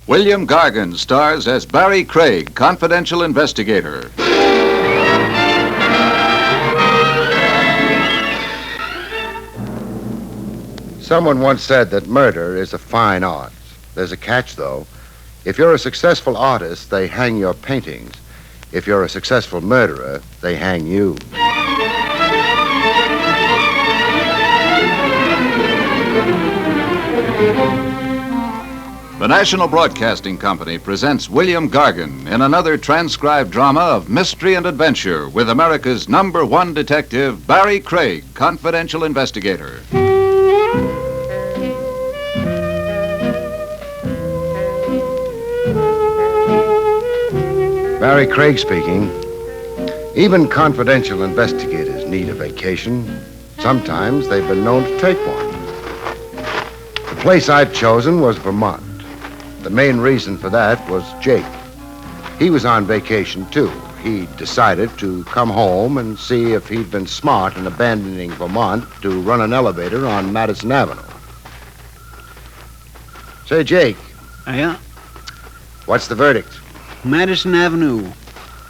William Gargan stars as Barrie Craig, confidential investigator. Someone once said that murder is a fine art. There's a catch, though. If you're a successful artist, they hang your paintings. If you're a successful murderer, they hang you. The National Broadcasting Company presents William Gargan in another transcribed drama of mystery and adventure with America's #1 detective, Barrie Craig, confidential investigator. Barrie Craig speaking. Even confidential investigators need a vacation. Sometimes they've been known to take one. The place I'd chosen was Vermont. The main reason for that was Jake. He was on vacation, too. He decided to come home and see if he'd been smart in abandoning Vermont to run an elevator on Madison Avenue. Say, Jake. Yeah? What's the verdict? Madison Avenue.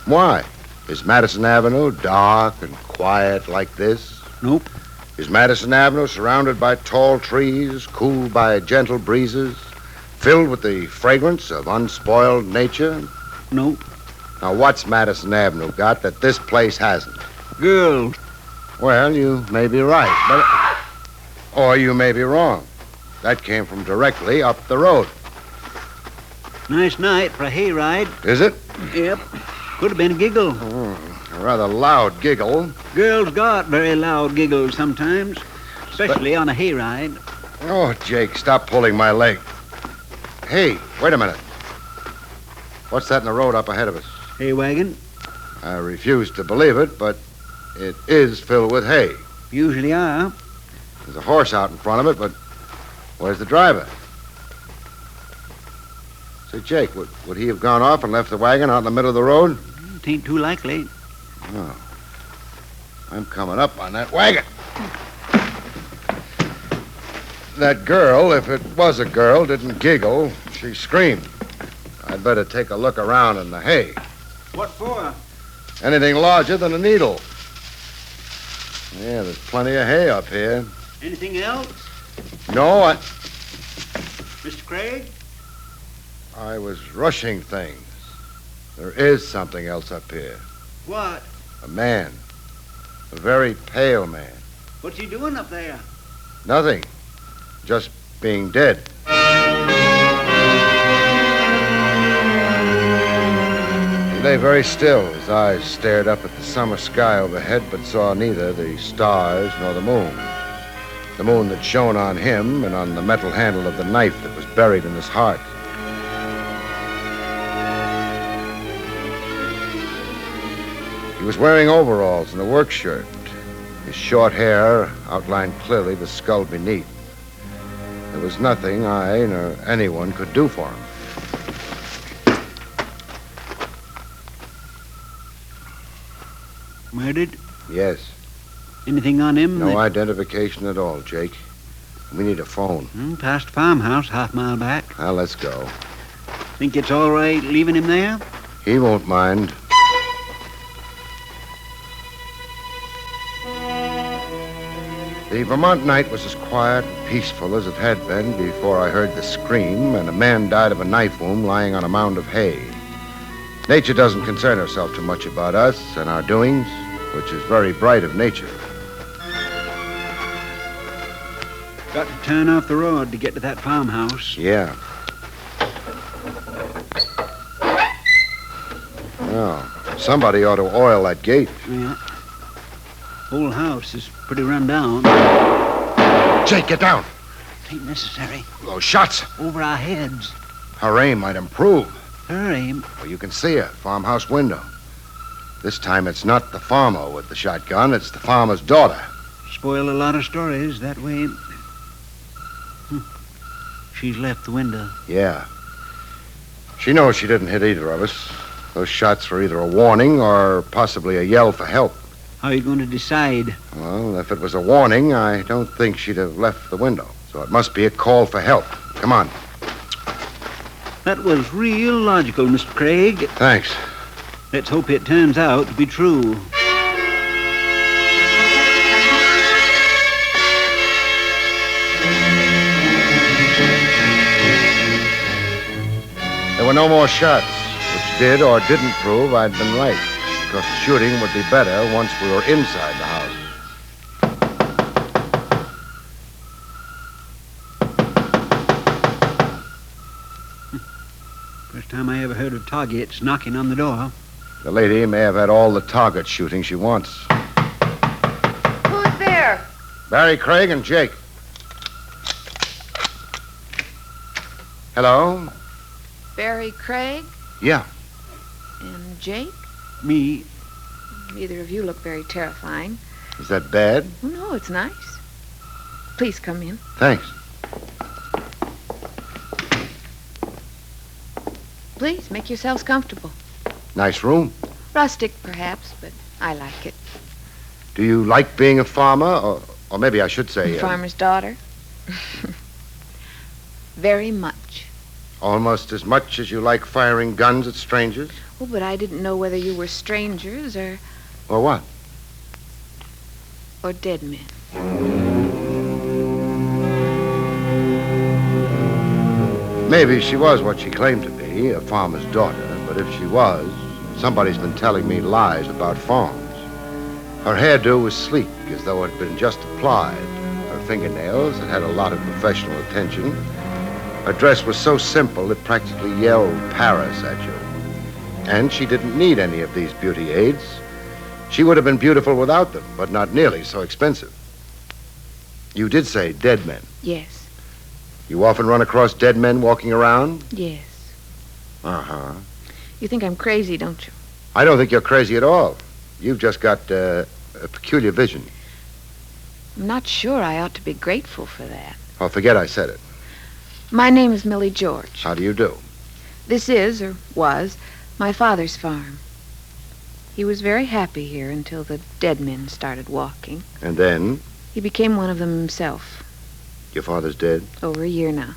Why? Is Madison Avenue dark and quiet like this? Nope. Is Madison Avenue surrounded by tall trees, cooled by gentle breezes, filled with the fragrance of unspoiled nature? Nope. Now, what's Madison Avenue got that this place hasn't? Girls. Well, you may be right, but... Or you may be wrong. That came from directly up the road. Nice night for a hayride. Is it? Yep. Could have been a giggle. A rather loud giggle. Girls got very loud giggles sometimes, especially on a hayride. Oh, Jake, stop pulling my leg. Hey, wait a minute. What's that in the road up ahead of us? Hay wagon. I refuse to believe it, but it is filled with hay. Usually are. There's a horse out in front of it, but where's the driver? Say, Jake, would he have gone off and left the wagon out in the middle of the road? It ain't too likely. Oh. I'm coming up on that wagon. That girl, if it was a girl, didn't giggle. She screamed. I'd better take a look around in the hay. What for? Anything larger than a needle. Yeah, there's plenty of hay up here. Anything else? No, Mr. Craig? I was rushing things. There is something else up here. What? A man. A very pale man. What's he doing up there? Nothing. Just being dead. He lay very still. His eyes stared up at the summer sky overhead, but saw neither the stars nor the moon. The moon that shone on him and on the metal handle of the knife that was buried in his heart. He was wearing overalls and a work shirt. His short hair outlined clearly the skull beneath. There was nothing I nor anyone could do for him. Murdered? Yes. Anything on him? No identification at all, Jake. We need a phone. Past farmhouse, half-mile back. Now, let's go. Think it's all right leaving him there? He won't mind. The Vermont night was as quiet and peaceful as it had been before I heard the scream and a man died of a knife wound lying on a mound of hay. Nature doesn't concern herself too much about us and our doings, which is very bright of nature. Got to turn off the road to get to that farmhouse. Yeah. Well, somebody ought to oil that gate. Yeah. Whole house is pretty run down. Jake, get down. It ain't necessary. Those shots. Over our heads. Her aim might improve. Her aim? Well, you can see her, farmhouse window. This time it's not the farmer with the shotgun, it's the farmer's daughter. Spoil a lot of stories that way. She's left the window. Yeah. She knows she didn't hit either of us. Those shots were either a warning or possibly a yell for help. How are you going to decide? Well, if it was a warning, I don't think she'd have left the window. So it must be a call for help. Come on. That was real logical, Mr. Craig. Thanks. Let's hope it turns out to be true. There were no more shots, which did or didn't prove I'd been right, because the shooting would be better once we were inside the house. First time I ever heard of targets knocking on the door. The lady may have had all the target shooting she wants. Who's there? Barrie, Craig, and Jake. Hello? Barrie Craig Yeah. and Jake? Me. Neither of you look very terrifying. Is that bad? Oh, no, it's nice. Please come in. Thanks. Please, make yourselves comfortable. Nice room. Rustic, perhaps, but I like it. Do you like being a farmer? Or maybe I should say... Farmer's daughter? Very much. almost as much as you like firing guns at strangers? Oh, but I didn't know whether you were strangers or Or what? dead men. Maybe she was what she claimed to be, a farmer's daughter, but if she was, somebody's been telling me lies about farms. Her hairdo was sleek, as though it had been just applied. Her fingernails had had a lot of professional attention. Her dress was so simple it practically yelled Paris at you. And she didn't need any of these beauty aids. She would have been beautiful without them, but not nearly so expensive. You did say dead men. Yes, You often run across dead men walking around? yes. Uh-huh. You think I'm crazy, don't you? I don't think you're crazy at all. You've just got a peculiar vision. I'm not sure I ought to be grateful for that. Oh, forget I said it. My name is Millie George. How do you do? This is, or was, my father's farm. He was very happy here until the dead men started walking. And then, He became one of them himself. your father's dead? Over a year now.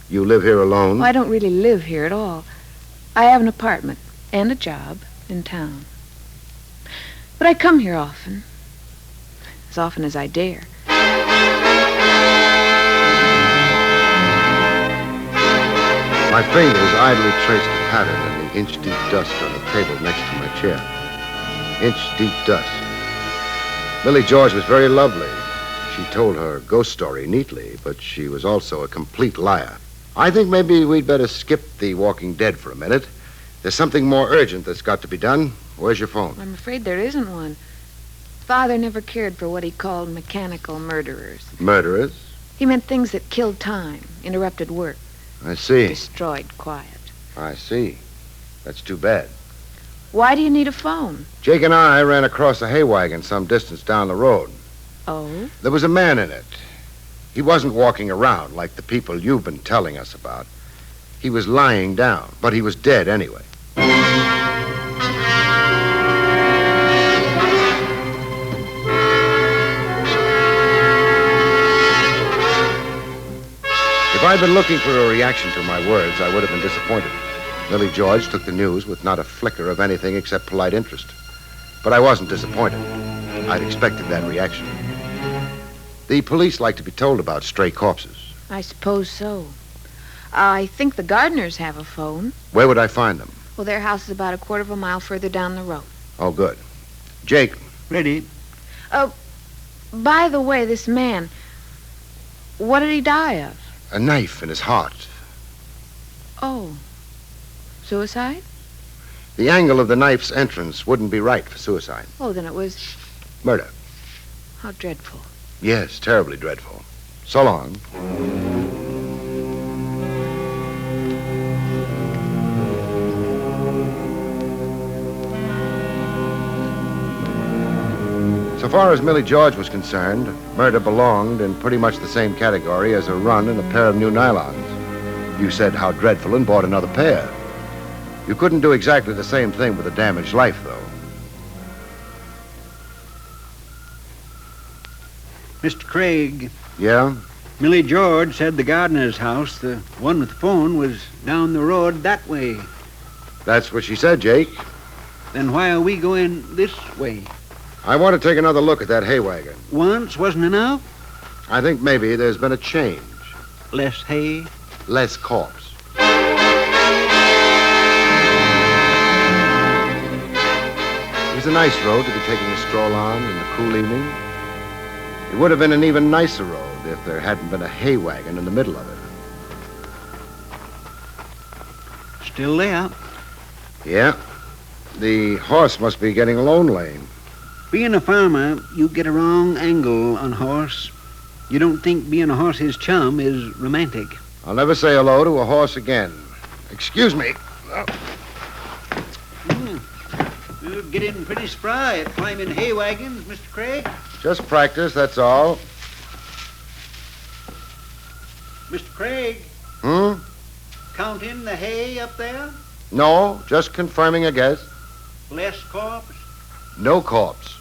You live here alone? Well, I don't really live here at all. I have an apartment and a job in town. But I come here often as I dare. My fingers idly traced a pattern in the inch-deep dust on the table next to my chair. Inch-deep dust. Millie George was very lovely. She told her ghost story neatly, but she was also a complete liar. I think maybe we'd better skip the Walking Dead for a minute. There's something more urgent that's got to be done. Where's your phone? I'm afraid there isn't one. Father never cared for what he called mechanical murderers. Murderers? He meant things that killed time, interrupted work, I see. destroyed quiet. I see. That's too bad. Why do you need a phone? Jake and I ran across a hay wagon some distance down the road. Oh? There was a man in it. He wasn't walking around like the people you've been telling us about. He was lying down, but he was dead anyway. If I'd been looking for a reaction to my words, I would have been disappointed. Millie George took the news with not a flicker of anything except polite interest. But I wasn't disappointed. I'd expected that reaction. The police like to be told about stray corpses. I suppose so. I think the Gardners have a phone. Where would I find them? Well, their house is about a quarter of a mile further down the road. Oh, good. Jake, Ready? By the way, this man, what did he die of? a knife in his heart. Oh, suicide? The angle of the knife's entrance wouldn't be right for suicide. Oh, then it was... Murder. How dreadful. Yes, terribly dreadful. So long. So far as Millie George was concerned, murder belonged in pretty much the same category as a run in a pair of new nylons. You said how dreadful and bought another pair. You couldn't do exactly the same thing with a damaged life, though. Mr. Craig, Yeah? Millie George said the gardener's house, the one with the phone, was down the road that way. That's what she said, Jake. Then why are we going this way? I want to take another look at that hay wagon. Once wasn't enough? I think maybe there's been a change. Less hay? Less corpse. It was a nice road to be taking a stroll on in the cool evening. It would have been an even nicer road if there hadn't been a hay wagon in the middle of it. Still there. Yeah. The horse must be getting lonely. Being a farmer, you get a wrong angle on horse. You don't think being a horse's chum is romantic. I'll never say hello to a horse again. Excuse me. You're getting pretty spry at climbing hay wagons, Mr. Craig. Just practice, that's all. Mr. Craig, Hmm? counting the hay up there? No, just confirming a guess. Less corpse? No corpse.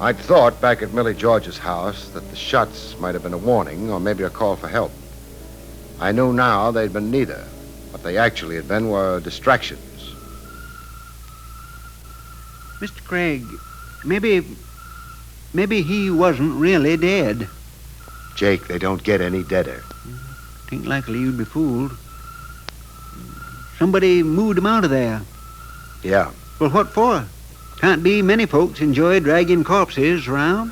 I'd thought back at Millie George's house that the shots might have been a warning or maybe a call for help. I knew now they'd been neither. What they actually had been were distractions. Mr. Craig, maybe he wasn't really dead. Jake, they don't get any deader. Ain't likely you'd be fooled. Somebody moved him out of there. Yeah. Well, what for? Can't be many folks enjoy dragging corpses around.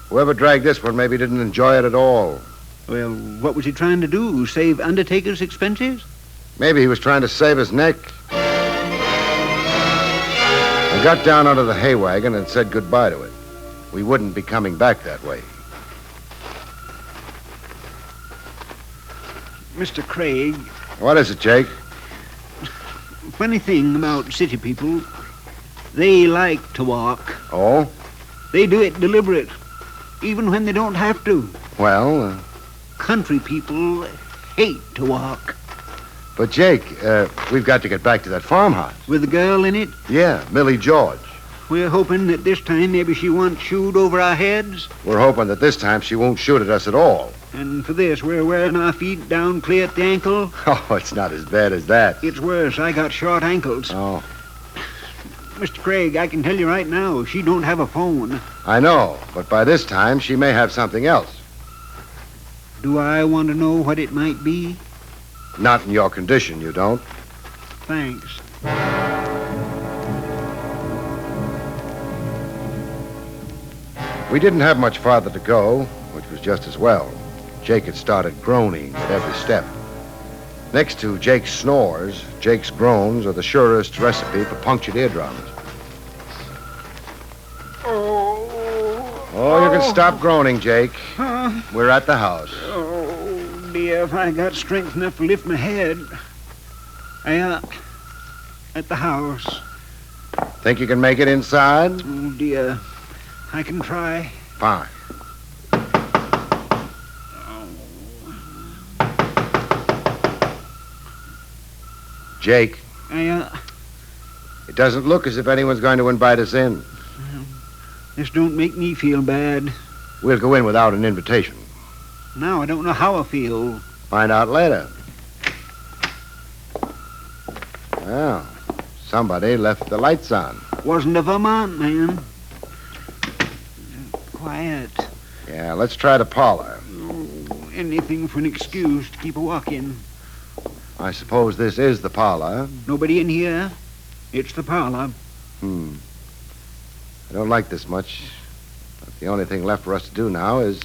Whoever dragged this one maybe didn't enjoy it at all. Well, what was he trying to do? Save undertaker's expenses? Maybe he was trying to save his neck. I got down onto the hay wagon and said goodbye to it. We wouldn't be coming back that way. Mr. Craig, What is it, Jake? funny thing about city people, they like to walk. Oh? They do it deliberate, even when they don't have to. Well, Country people hate to walk. but Jake, we've got to get back to that farmhouse. With a girl in it, Yeah, Millie George. we're hoping that this time maybe she won't shoot over our heads. We're hoping that this time she won't shoot at us at all. And for this, we're wearing our feet down clear at the ankle. Oh, it's not as bad as that. It's worse. I got short ankles. Oh, Mr. Craig, I can tell you right now, she don't have a phone. I know, but by this time she may have something else. Do I want to know what it might be? Not in your condition, you don't. Thanks. We didn't have much farther to go, which was just as well. Jake had started groaning at every step. Next to Jake's snores, Jake's groans are the surest recipe for punctured eardrums. Oh, you can stop groaning, Jake. We're at the house. Oh, dear, if I got strength enough to lift my head. At the house. Think you can make it inside? Oh, dear, I can try. Fine. Jake, it doesn't look as if anyone's going to invite us in. This don't make me feel bad. We'll go in without an invitation. Now I don't know how I feel. Find out later. Well, somebody left the lights on. Wasn't a Vermont man. Quiet. Yeah, let's try the parlor. Oh, anything for an excuse to keep a walking. I suppose this is the parlor. Nobody in here. It's the parlor. I don't like this much. But the only thing left for us to do now is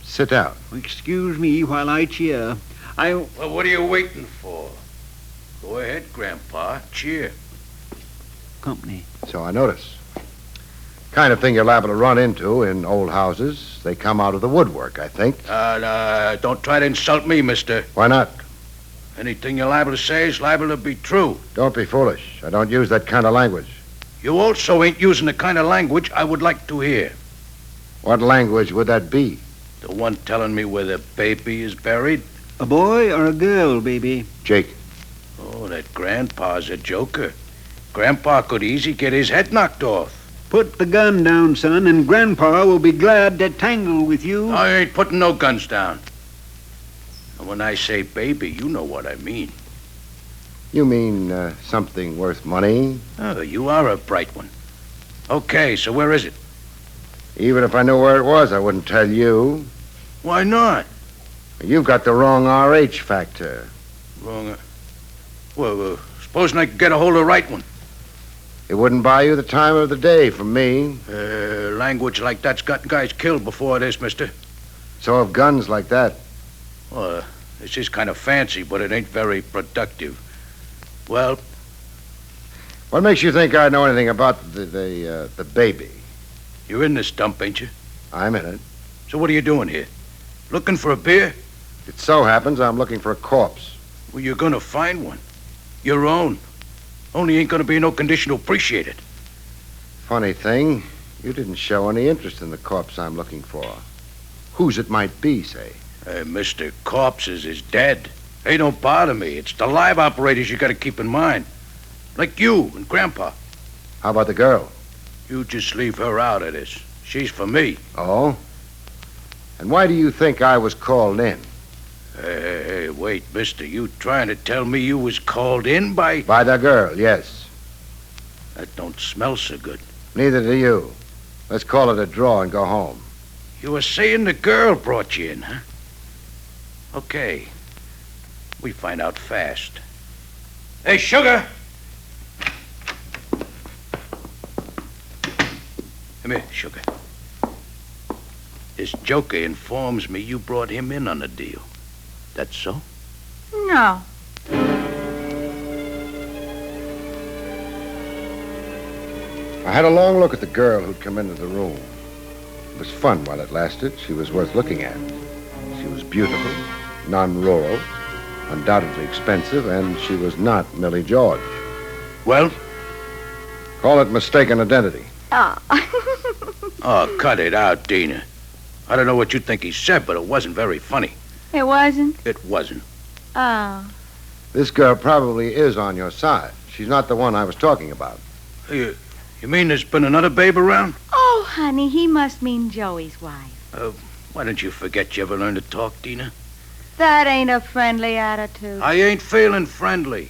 sit down. Excuse me while I cheer. Well, what are you waiting for? Go ahead, Grandpa. Cheer. Company. So I notice. Kind of thing you're liable to run into in old houses. They come out of the woodwork, I think. Don't try to insult me, mister. Why not? Anything you're liable to say is liable to be true. Don't be foolish. I don't use that kind of language. You also ain't using the kind of language I would like to hear. What language would that be? The one telling me where the baby is buried? A boy or a girl, baby? Jake. Oh, that Grandpa's a joker. Grandpa could easy get his head knocked off. Put the gun down, son, and Grandpa will be glad to tangle with you. I ain't putting no guns down. And when I say baby, you know what I mean. You mean something worth money? Oh, you are a bright one. Okay, so where is it? Even if I knew where it was, I wouldn't tell you. Why not? You've got the wrong RH factor. Wrong. Well, supposing I could get a hold of the right one. It wouldn't buy you the time of the day from me. Language like that's gotten guys killed before this, mister. So have guns like that. Well, this is kind of fancy, but it ain't very productive. Well, What makes you think I know anything about the baby? you're in this dump, ain't you? I'm in it. So what are you doing here? Looking for a beer? It so happens I'm looking for a corpse. Well, you're gonna find one. Your own. Only ain't gonna be in no condition to appreciate it. Funny thing, you didn't show any interest in the corpse I'm looking for. Whose it might be, say. Mr. Corpses is dead. They don't bother me. It's the live operators you gotta keep in mind. Like you and Grandpa. How about the girl? You just leave her out of this. She's for me. Oh? And why do you think I was called in? Hey, wait, mister. You trying to tell me you was called in by... By the girl, yes. That don't smell so good. Neither do you. Let's call it a draw and go home. You were saying the girl brought you in, huh? Okay. We find out fast. Hey, Sugar! Come here, Sugar. This joker informs me you brought him in on the deal. That's so? No. I had a long look at the girl who'd come into the room. It was fun while it lasted. She was worth looking at. She was beautiful, non-rural, undoubtedly expensive, and she was not Millie George. Well? Call it mistaken identity. Oh. Oh, cut it out, Dina. I don't know what you think he said, but it wasn't very funny. It wasn't? It wasn't. Oh. This girl probably is on your side. She's not the one I was talking about. You mean there's been another babe around? Oh, honey, he must mean Joey's wife. Why don't you forget you ever learned to talk, Dina? That ain't a friendly attitude. I ain't feeling friendly.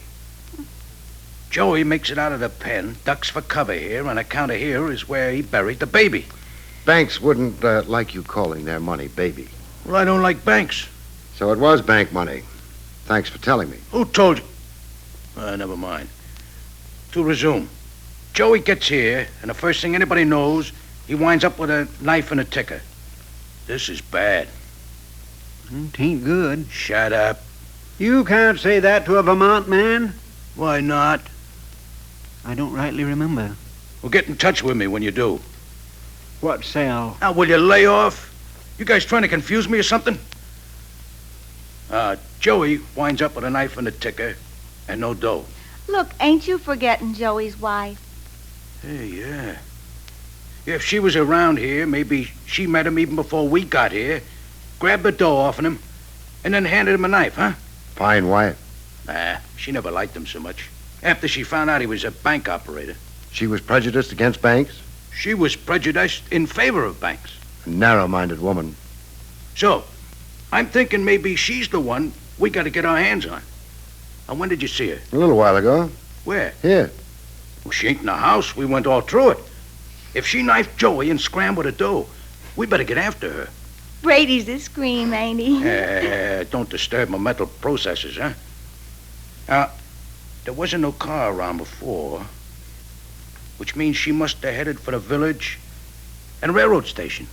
Joey makes it out of the pen, ducks for cover here, on account of here is where he buried the baby. Banks wouldn't like you calling their money baby. Well, I don't like banks. So it was bank money. Thanks for telling me. Who told you? Never mind. To resume. Joey gets here, and the first thing anybody knows, he winds up with a knife and a ticker. This is bad. Tain't good. Shut up. You can't say that to a Vermont man. Why not? I don't rightly remember. Well, get in touch with me when you do. What cell? Now, will you lay off? You guys trying to confuse me or something? Joey winds up with a knife and a ticker and no dough. Look, ain't you forgetting Joey's wife? Hey, yeah. If she was around here, maybe she met him even before we got here, grabbed the dough off of him, and then handed him a knife, huh? Fine wife. Nah, she never liked him so much. After she found out he was a bank operator. She was prejudiced against banks? She was prejudiced in favor of banks. A narrow-minded woman. So, I'm thinking maybe she's the one we got to get our hands on. And when did you see her? A little while ago. Where? Here. Well, she ain't in the house. We went all through it. If she knifed Joey and scrambled the dough, we better get after her. Brady's a scream, ain't he? Don't disturb my mental processes, huh? There wasn't no car around before, which means she must have headed for the village and railroad station.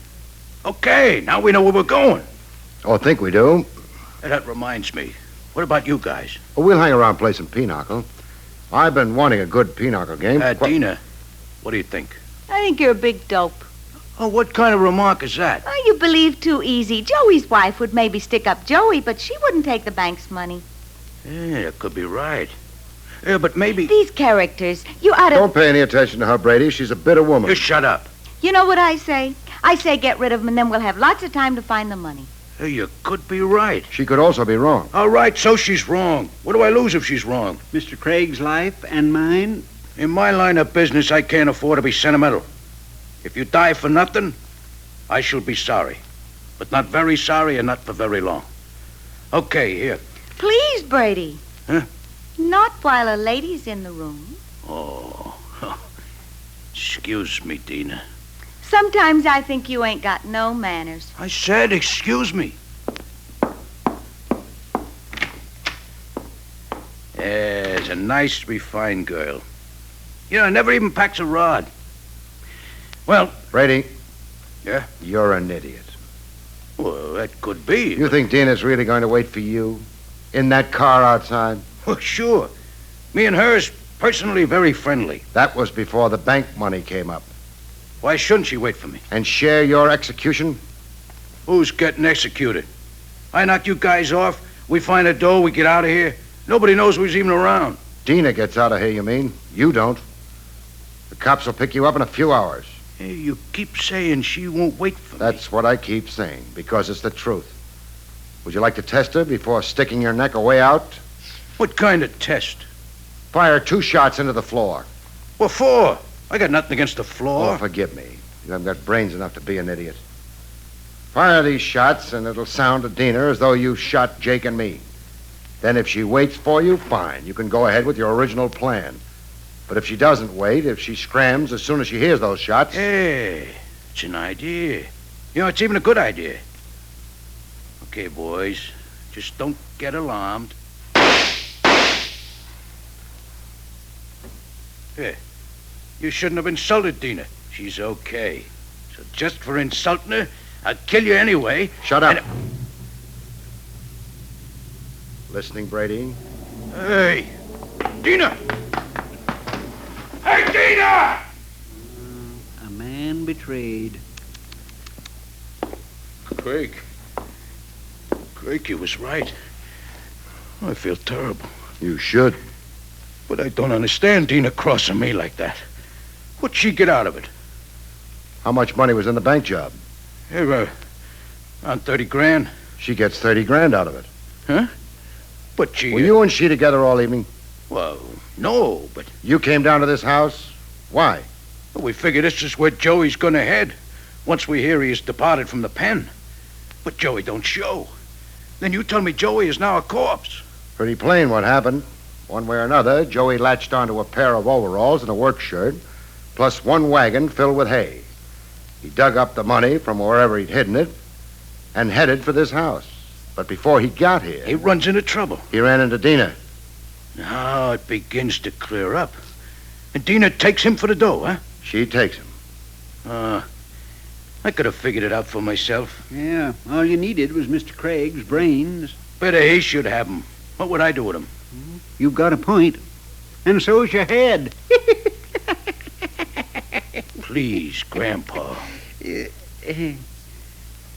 Okay, now we know where we're going. Oh, I think we do. That reminds me. What about you guys? Well, we'll hang around play some pinochle. I've been wanting a good pinochle game. Dina, what do you think? I think you're a big dope. Oh, what kind of remark is that? Oh, you believe too easy. Joey's wife would maybe stick up Joey, but she wouldn't take the bank's money. Yeah, that could be right. Yeah, but maybe... These characters, you ought to... Don't pay any attention to her, Brady. She's a bitter woman. You shut up. You know what I say? I say get rid of them, and then we'll have lots of time to find the money. Hey, you could be right. She could also be wrong. All right, so she's wrong. What do I lose if she's wrong? Mr. Craig's life and mine? In my line of business, I can't afford to be sentimental. If you die for nothing, I shall be sorry. But not very sorry and not for very long. Okay, here. Please, Brady. Huh? Not while a lady's in the room. Oh. Excuse me, Dina. Sometimes I think you ain't got no manners. I said excuse me. There's a nice, refined girl. You know, never even packs a rod. Well... Brady. Yeah? You're an idiot. Well, that could be. You think Dina's really going to wait for you? In that car outside? Well, sure. Me and her's personally very friendly. That was before the bank money came up. Why shouldn't she wait for me? And share your execution? Who's getting executed? I knock you guys off, we find a dough, we get out of here. Nobody knows who's even around. Dina gets out of here, you mean? You don't. The cops will pick you up in a few hours. Hey, you keep saying she won't wait for me. That's what I keep saying, because it's the truth. Would you like to test her before sticking your neck away out? What kind of test? Fire 2 shots into the floor. What for? I got nothing against the floor. Oh, forgive me. You haven't got brains enough to be an idiot. Fire these shots, and it'll sound to Dina as though you shot Jake and me. Then if she waits for you, fine. You can go ahead with your original plan. But if she doesn't wait, if she scrams as soon as she hears those shots... Hey, it's an idea. You know, it's even a good idea. Okay, boys, just don't get alarmed. Here, you shouldn't have insulted Dina. She's okay. So just for insulting her, I'll kill you anyway. Shut up. Listening, Brady? Hey, Dina! Hey, Dina! A man betrayed. Craig, you was right. I feel terrible. You should. But I don't understand Dina crossing me like that. What'd she get out of it? How much money was in the bank job? Here, around 30 grand. She gets 30 grand out of it. Huh? But she... Were you and she together all evening? Well, no, but... You came down to this house? Why? We figure this is where Joey's gonna head, once we hear he has departed from the pen. But Joey don't show. Then you tell me Joey is now a corpse. Pretty plain what happened. One way or another, Joey latched onto a pair of overalls and a work shirt, plus 1 wagon filled with hay. He dug up the money from wherever he'd hidden it and headed for this house. But before he got here... He runs into trouble. He ran into Dina. Now it begins to clear up. And Dina takes him for the dough, huh? She takes him. I could have figured it out for myself. Yeah, all you needed was Mr. Craig's brains. Better he should have them. What would I do with them? You've got a point. And so's your head. Please, Grandpa.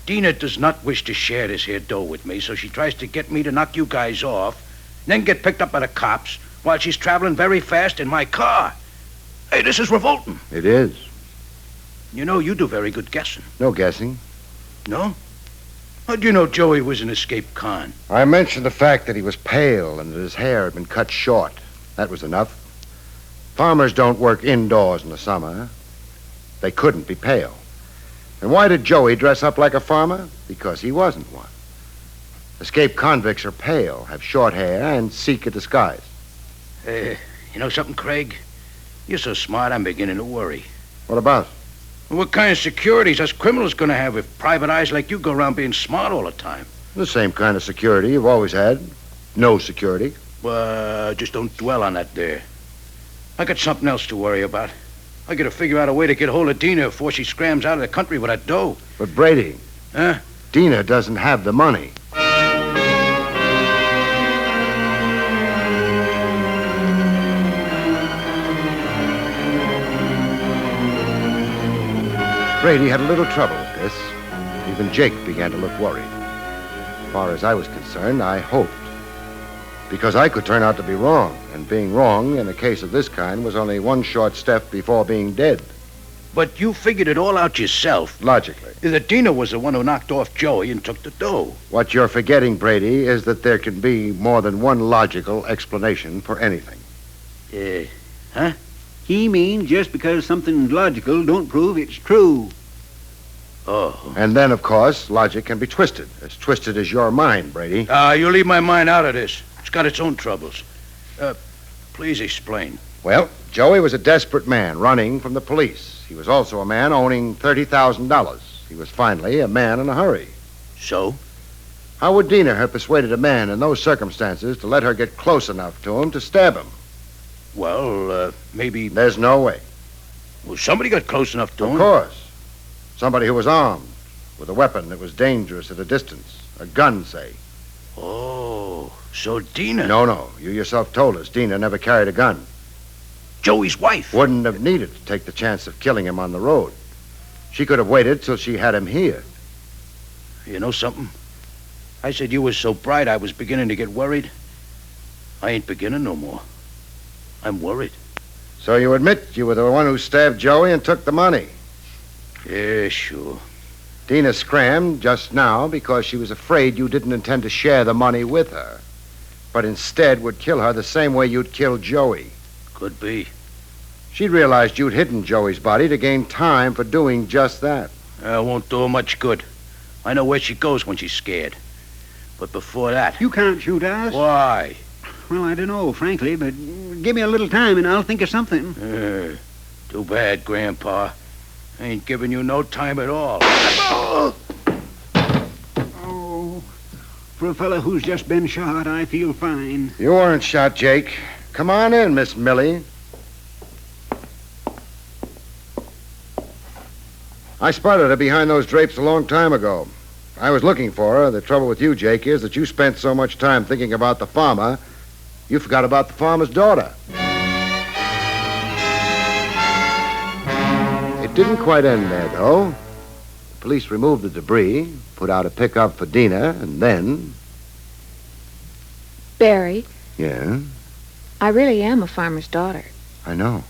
Dina does not wish to share this here dough with me, so she tries to get me to knock you guys off, then get picked up by the cops while she's traveling very fast in my car. Hey, this is revolting. It is. You know, you do very good guessing. No guessing. No? How'd you know Joey was an escaped con? I mentioned the fact that he was pale and that his hair had been cut short. That was enough. Farmers don't work indoors in the summer. They couldn't be pale. And why did Joey dress up like a farmer? Because he wasn't one. Escaped convicts are pale, have short hair, and seek a disguise. You know something, Craig? You're so smart, I'm beginning to worry. What about? What kind of securities us criminals gonna have if private eyes like you go around being smart all the time? The same kind of security you've always had. No security. Just don't dwell on that there. I got something else to worry about. I gotta figure out a way to get hold of Dina before she scrams out of the country with that dough. But Brady... Huh? Dina doesn't have the money. Brady had a little trouble with this. Even Jake began to look worried. As far as I was concerned, I hoped. Because I could turn out to be wrong, and being wrong in a case of this kind was only one short step before being dead. But you figured it all out yourself. Logically. That Dina was the one who knocked off Joey and took the dough. What you're forgetting, Brady, is that there can be more than one logical explanation for anything. Huh? He means just because something's logical don't prove it's true. Oh. And then, of course, logic can be twisted as your mind, Brady. You leave my mind out of this. It's got its own troubles. Please explain. Well, Joey was a desperate man running from the police. He was also a man owning $30,000. He was finally a man in a hurry. So? How would Dina have persuaded a man in those circumstances to let her get close enough to him to stab him? Well, maybe... There's no way. Well, somebody got close enough to him. Of course. Somebody who was armed with a weapon that was dangerous at a distance. A gun, say. Oh, so Dina... No. You yourself told us Dina never carried a gun. Joey's wife. Wouldn't have needed to take the chance of killing him on the road. She could have waited till she had him here. You know something? I said you was so bright I was beginning to get worried. I ain't beginning no more. I'm worried. So you admit you were the one who stabbed Joey and took the money? Yeah, sure. Dina scrammed just now because she was afraid you didn't intend to share the money with her, but instead would kill her the same way you'd killed Joey. Could be. She realized you'd hidden Joey's body to gain time for doing just that. Won't do her much good. I know where she goes when she's scared. But before that... You can't shoot us. Why? Well, I don't know, frankly, but give me a little time and I'll think of something. Too bad, Grandpa. I ain't giving you no time at all. Oh, for a fella who's just been shot, I feel fine. You weren't shot, Jake. Come on in, Miss Millie. I spotted her behind those drapes a long time ago. I was looking for her. The trouble with you, Jake, is that you spent so much time thinking about the farmer, you forgot about the farmer's daughter. It didn't quite end there, though. The police removed the debris, put out a pickup for Dina, and then... Barrie, Yeah, I really am a farmer's daughter. I know.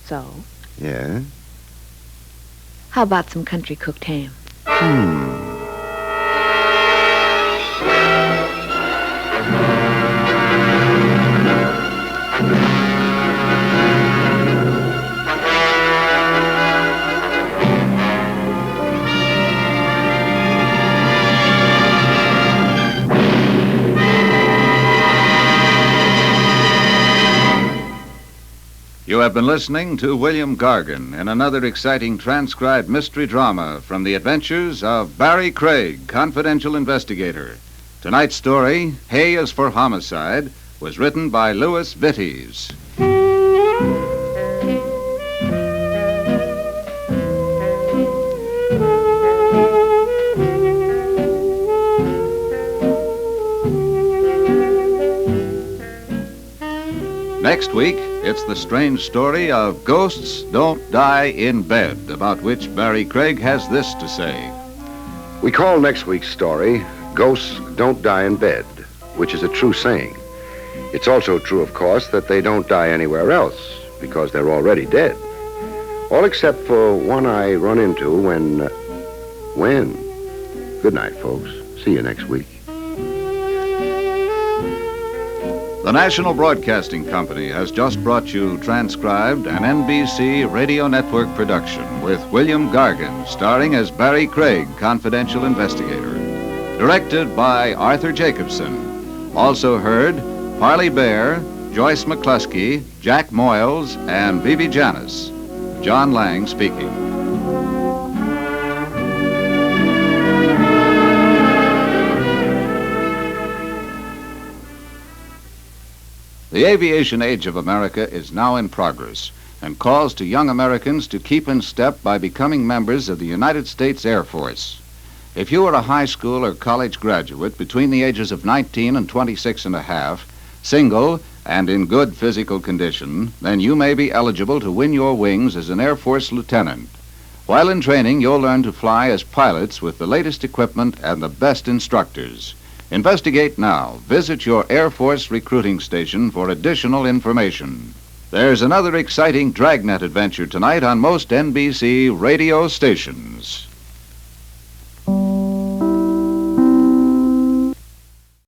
So, Yeah? how about some country cooked ham? You have been listening to William Gargan in another exciting transcribed mystery drama from the adventures of Barrie Craig, confidential investigator. Tonight's story, Is For Homicide, was written by Louis Vittes. Next week, it's the strange story of Ghosts Don't Die in Bed, about which Barrie Craig has this to say. We call next week's story, Ghosts Don't Die in Bed, which is a true saying. It's also true, of course, that they don't die anywhere else, because they're already dead. All except for one I run into when? Good night, folks. See you next week. The National Broadcasting Company has just brought you transcribed an NBC Radio Network production with William Gargan starring as Barrie Craig, confidential investigator. Directed by Arthur Jacobson. Also heard Parley Bear, Joyce McCluskey, Jack Moyles, and Bibi Janis. John Lang speaking. The aviation age of America is now in progress and calls to young Americans to keep in step by becoming members of the United States Air Force. If you are a high school or college graduate between the ages of 19 and 26 and a half, single and in good physical condition, then you may be eligible to win your wings as an Air Force lieutenant. While in training, you'll learn to fly as pilots with the latest equipment and the best instructors. Investigate now. Visit your Air Force recruiting station for additional information. There's another exciting Dragnet adventure tonight on most NBC radio stations.